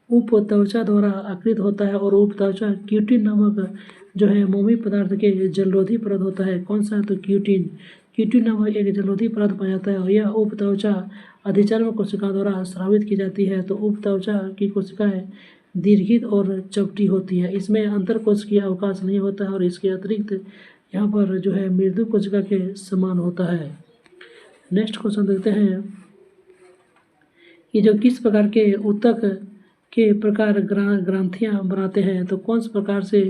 उप त्वचा द्वारा आकृत होता है और उप त्वचा क्यूटिन नामक जो है मोमी पदार्थ के जलरोधी परत होता है। कौन सा, तो क्यूटिन। क्यूटिन नामक एक जलरोधी परत पाया जाता है और यह उप त्वचा अधिचर्म कोशिका द्वारा स्रावित की जाती है। तो उप त्वचा की कोशिकाएं दीर्घित और चपटी होती है, इसमें अंतरकोशिकीय अवकाश नहीं होता है और इसके अतिरिक्त यहाँ पर जो है मृदु कोशिका के समान होता है। नेक्स्ट क्वेश्चन देखते हैं कि जो किस प्रकार के ऊतक के प्रकार ग्रंथियाँ बनाते हैं। तो कौन से प्रकार से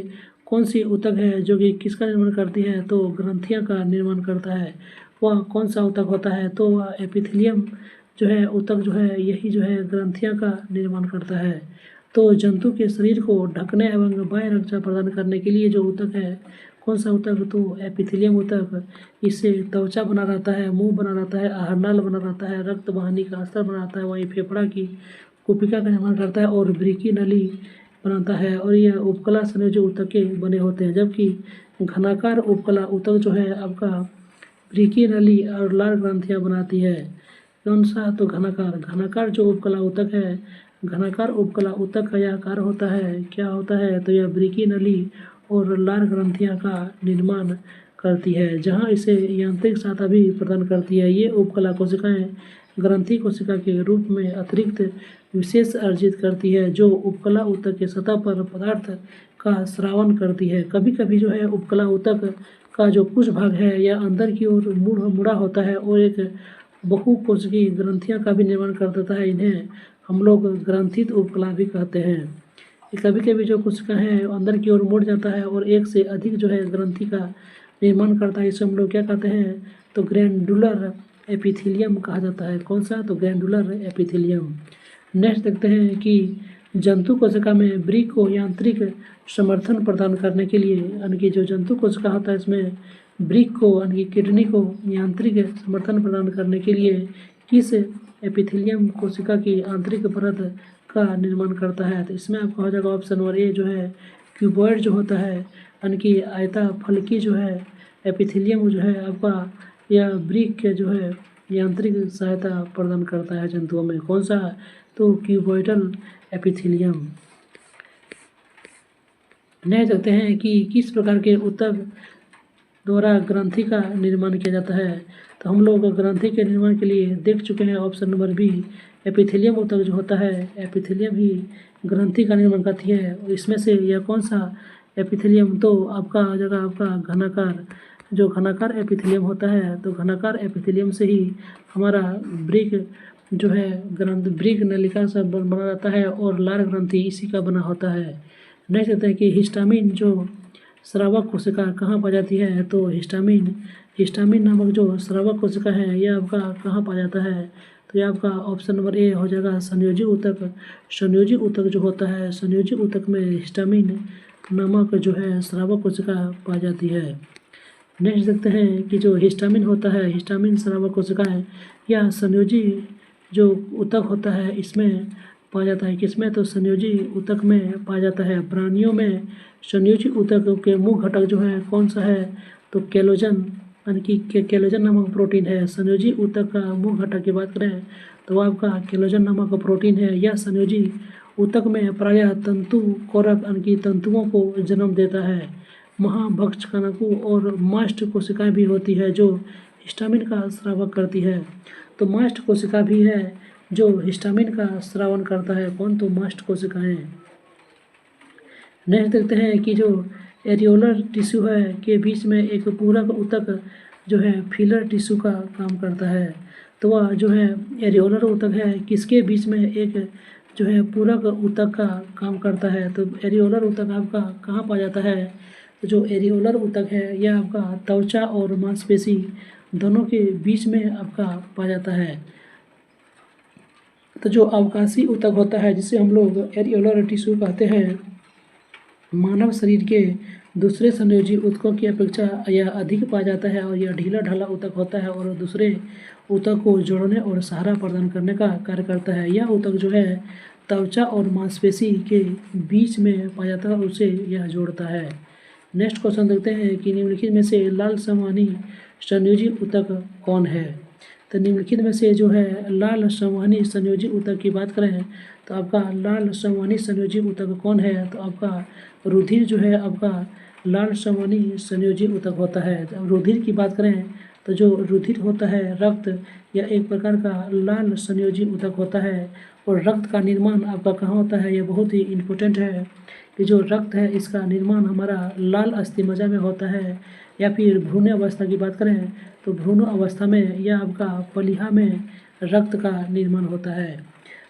कौन सी ऊतक है जो कि किसका निर्माण करती है, तो ग्रंथियाँ का निर्माण करता है। वह कौन सा ऊतक होता है, तो वह एपिथेलियम जो है ऊतक जो है यही जो है ग्रंथियाँ का निर्माण करता है। तो जंतु के शरीर को ढकने एवं बाह्य रक्षा प्रदान करने के लिए जो ऊतक है, कौन सा ऊतक, तो एपिथेलियम ऊतक। इससे त्वचा बना रहता है, मुंह बना रहता है, आहारनाल बना रहता है, रक्त वाहिनी का अस्तर बना रहता है, वहीं फेफड़ा की कुपिका का निर्माण करता है और वृक्की नली बनाता है। और यह उपकला संयोजी ऊतक के बने होते हैं, जबकि घनाकार उपकला ऊतक जो है आपका वृक्की नली और लाल ग्रंथियाँ बनाती है। कौन सा, तो घनाकार जो उपकला ऊतक है, घनाकार उपकला ऊतक का यह आकार होता है, क्या होता है, तो यह वृक्की नली और लाल ग्रंथियाँ का निर्माण करती है, जहाँ इसे यांत्रिक सहायता भी प्रदान करती है। ये उपकला कोशिकाएं ग्रंथि कोशिका के रूप में अतिरिक्त विशेष अर्जित करती है, जो उपकला ऊतक के सतह पर पदार्थ का स्रावन करती है। कभी कभी जो है उपकला ऊतक का जो कुछ भाग है यह अंदर की ओर मुड़ा होता है और एक बहुकोशिकीय ग्रंथियां का भी निर्माण कर देता है। इन्हें हम लोग ग्रंथित उपकला भी कहते हैं। कभी कभी जो कोशिका है अंदर की ओर मुड़ जाता है और एक से अधिक जो है ग्रंथि का निर्माण करता है। इसे हम लोग क्या कहते हैं, तो ग्रैंडुलर एपिथेलियम कहा जाता है। कौन सा, तो ग्रैंडुलर एपिथेलियम। नेक्स्ट देखते हैं कि जंतु कोशिका में ब्रिक को यांत्रिक समर्थन प्रदान करने के लिए, यानी कि जो जंतु कोशिका होता है इसमें ब्रिक को यानी कि किडनी को यांत्रिक समर्थन प्रदान करने के लिए किस एपिथेलियम कोशिका की आंतरिक परत का निर्माण करता है। तो इसमें आपका हो जाएगा ऑप्शन नंबर ए जो है क्यूबॉइड जो होता है, यानी कि आयता फलकी जो है एपिथेलियम जो है आपका यह ब्रिक के जो है यांत्रिक सहायता प्रदान करता है जंतुओं में। कौन सा, तो क्यूबॉइडल एपिथेलियम। नहीं देखते हैं कि किस प्रकार के ऊतक द्वारा ग्रंथि का निर्माण किया जाता है। तो हम लोग ग्रंथि के निर्माण के लिए देख चुके हैं ऑप्शन नंबर बी, एपिथेलियम ऊतक जो होता है एपिथेलियम ही ग्रंथि का निर्माण करती है। और इसमें से यह कौन सा एपिथेलियम, तो आपका आ जाएगा आपका घनाकार, जो घनाकार एपिथेलियम होता है। तो घनाकार एपिथेलियम से ही हमारा ब्रिक जो है ब्रिक नलिका से बना रहता है और लार ग्रंथि इसी का बना होता है। नेक्स्ट कहते हैं कि हिस्टामिन जो स्रावक कोशिका कहाँ पाई जाती है। तो हिस्टामिन नामक जो स्रावक कोशिका है यह आपका कहाँ पाया जाता है। तो यह आपका ऑप्शन नंबर ए हो जाएगा संयोजी ऊतक। संयोजी ऊतक जो होता है, संयोजी ऊतक में हिस्टामिन नामक जो है स्रावक कोशिका पाई जाती है। नेक्स्ट देखते हैं कि जो हिस्टामिन होता है, हिस्टामिन स्रावक कोशिका है या संयोजी जो ऊतक होता है इसमें पाया जाता है। किसमें, तो संयोजी ऊतक में पाया जाता है। प्राणियों में संयोजी ऊतक के मुख्य घटक जो है कौन सा है, तो केलोजन, यानी कि केलोजन नामक प्रोटीन है। संयोजी ऊतक का मुख्य घटक की बात करें तो आपका केलोजन नामक प्रोटीन है। यह संयोजी ऊतक में प्रायः तंतु कोरक यानी कि तंतुओं को जन्म देता है। महाभक्षकणकों और मास्ट कोशिकाएं भी होती है जो हिस्टामिन का स्रावक करती है। तो मास्ट कोशिका भी है जो हिस्टामिन का स्रावन करता है। कौन, तो मास्ट कोशिकाएं। नेक्स्ट देखते हैं कि जो एरियोलर टिश्यू है के बीच में एक पूरक ऊतक जो है फिलर टिश्यू का काम करता है। तो वह जो है एरियोलर ऊतक है किसके बीच में एक जो है पूरक ऊतक का काम करता है। तो एरियोलर ऊतक आपका कहाँ पाया जाता है, तो जो एरियोलर ऊतक है यह आपका त्वचा और मांसपेशी दोनों के बीच में आपका पाया जाता है। तो जो अवकाशी ऊतक होता है जिसे हम लोग एरियोलर टिश्यू कहते हैं, मानव शरीर के दूसरे संयोजी ऊतकों की अपेक्षा यह अधिक पाया जाता है और यह ढीला ढाला ऊतक होता है और दूसरे ऊतक को जोड़ने और सहारा प्रदान करने का कार्य करता है। यह ऊतक जो है त्वचा और मांसपेशी के बीच में पाया जाता है और उसे यह जोड़ता है। नेक्स्ट क्वेश्चन देखते हैं कि निम्नलिखित में से लाल संवहनी संयोजी ऊतक कौन है। तो निम्नलिखित में से जो है लाल संवहनी संयोजी ऊतक की बात करें तो आपका लाल संवहनी संयोजी ऊतक कौन है, तो आपका रुधिर जो है आपका लाल संवहनी संयोजी ऊतक होता है। अब रुधिर की बात करें तो जो रुधिर होता है रक्त या एक प्रकार का लाल संयोजी ऊतक होता है। और रक्त का निर्माण आपका कहाँ होता है, यह बहुत ही इम्पोर्टेंट है कि जो रक्त है इसका निर्माण हमारा लाल अस्थिमज्जा में होता है। या फिर भ्रूण अवस्था की बात करें तो भ्रूण अवस्था में यह आपका पलिहा में रक्त का निर्माण होता है।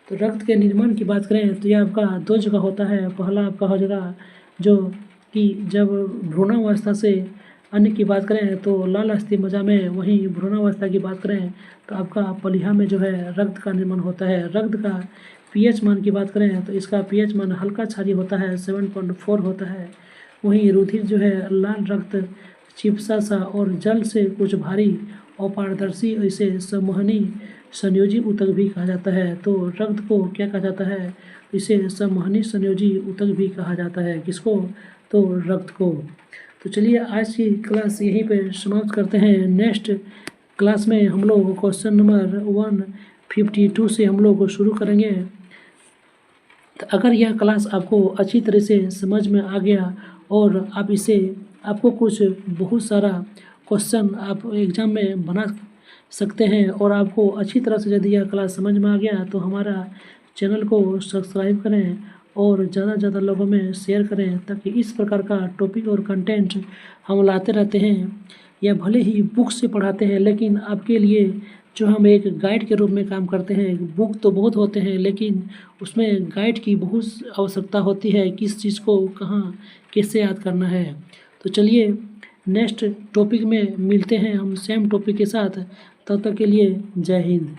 तो रक्त के निर्माण की बात करें तो यह आपका दो जगह होता है। पहला आपका हो जाएगा जो कि जब भ्रूणावस्था से अन्य की बात करें तो लाल अस्थिमज्जा में, वहीं भ्रूणावस्था की बात करें तो आपका पलिहा में जो है रक्त का निर्माण होता है। रक्त का पीएच मान की बात करें तो इसका पीएच मान हल्का क्षारीय होता है, 7.4 होता है। वहीं रुधिर जो है लाल रक्त चिपसा सा और जल से कुछ भारी और पारदर्शी, इसे संवहनी संयोजी ऊतक भी कहा जाता है। तो रक्त को क्या कहा जाता है, इसे संवहनी संयोजी ऊतक भी कहा जाता है। किसको, तो रक्त को। तो चलिए आज की क्लास यहीं पे समाप्त करते हैं। नेक्स्ट क्लास में हम लोग क्वेश्चन नंबर 152 से हम लोग शुरू करेंगे। तो अगर यह क्लास आपको अच्छी तरह से समझ में आ गया और आप इसे आपको कुछ बहुत सारा क्वेश्चन आप एग्ज़ाम में बना सकते हैं और आपको अच्छी तरह से यदि यह क्लास समझ में आ गया तो हमारा चैनल को सब्सक्राइब करें और ज़्यादा से ज़्यादा लोगों में शेयर करें, ताकि इस प्रकार का टॉपिक और कंटेंट हम लाते रहते हैं। या भले ही बुक से पढ़ाते हैं, लेकिन आपके लिए जो हम एक गाइड के रूप में काम करते हैं। बुक तो बहुत होते हैं, लेकिन उसमें गाइड की बहुत आवश्यकता होती है, किस चीज़ को कहाँ कैसे याद करना है। तो चलिए नेक्स्ट टॉपिक में मिलते हैं हम सेम टॉपिक के साथ। तब तक के लिए जय हिंद।